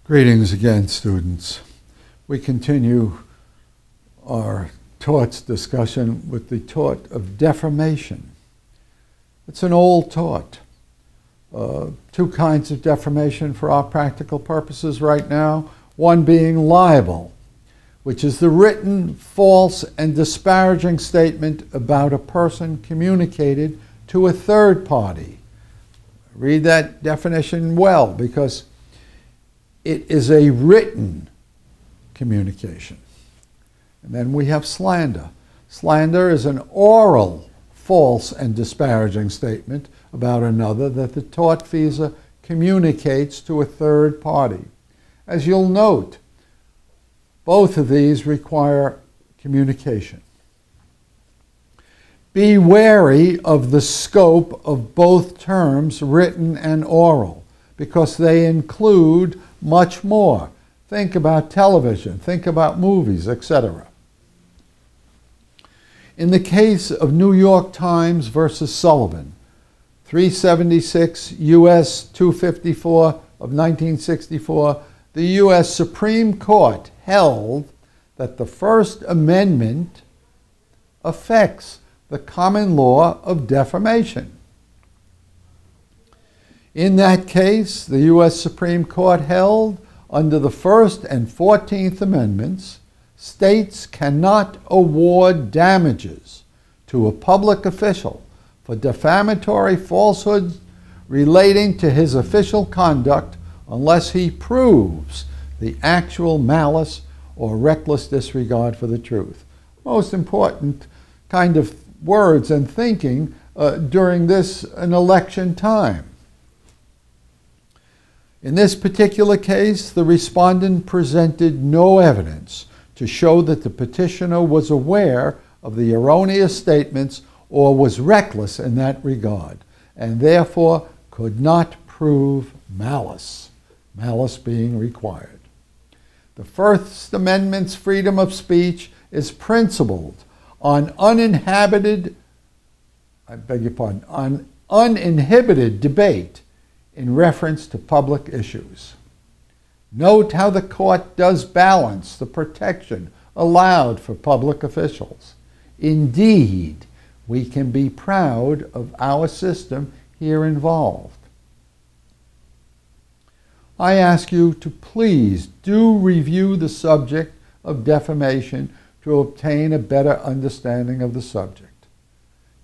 Greetings again, students. We continue our torts discussion with the tort of defamation. It's an old tort. Two kinds of defamation for our practical purposes right now. One being libel, which is the written, false, and disparaging statement about a person communicated to a third party. Read that definition well, because it is a written communication. And then we have slander. Slander is an oral, false, and disparaging statement about another that the tortfeasor communicates to a third party. As you'll note, both of these require communication. Be wary of the scope of both terms, written and oral, because they include much more. Think about television, think about movies, etc. In the case of New York Times versus Sullivan, 376 U.S. 254 of 1964, the U.S. Supreme Court held that the First Amendment affects the common law of defamation. In that case, the U.S. Supreme Court held, under the First and 14th Amendments, states cannot award damages to a public official for defamatory falsehoods relating to his official conduct unless he proves the actual malice or reckless disregard for the truth. Most important kind of words and thinking during an election time. In this particular case, the respondent presented no evidence to show that the petitioner was aware of the erroneous statements or was reckless in that regard, and therefore could not prove malice, malice being required. The First Amendment's freedom of speech is principled on uninhibited debate in reference to public issues. Note how the court does balance the protection allowed for public officials. Indeed, we can be proud of our system here involved. I ask you to please do review the subject of defamation to obtain a better understanding of the subject.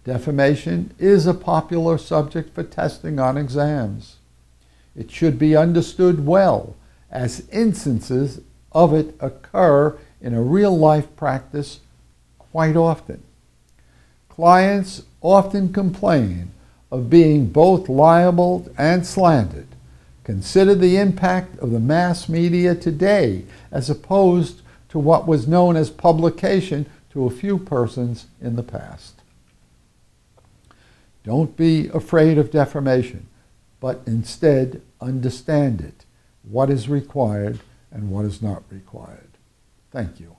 Defamation is a popular subject for testing on exams. It should be understood well, as instances of it occur in a real-life practice quite often. Clients often complain of being both libeled and slandered. Consider the impact of the mass media today as opposed to what was known as publication to a few persons in the past. Don't be afraid of defamation, but instead understand it, what is required and what is not required. Thank you.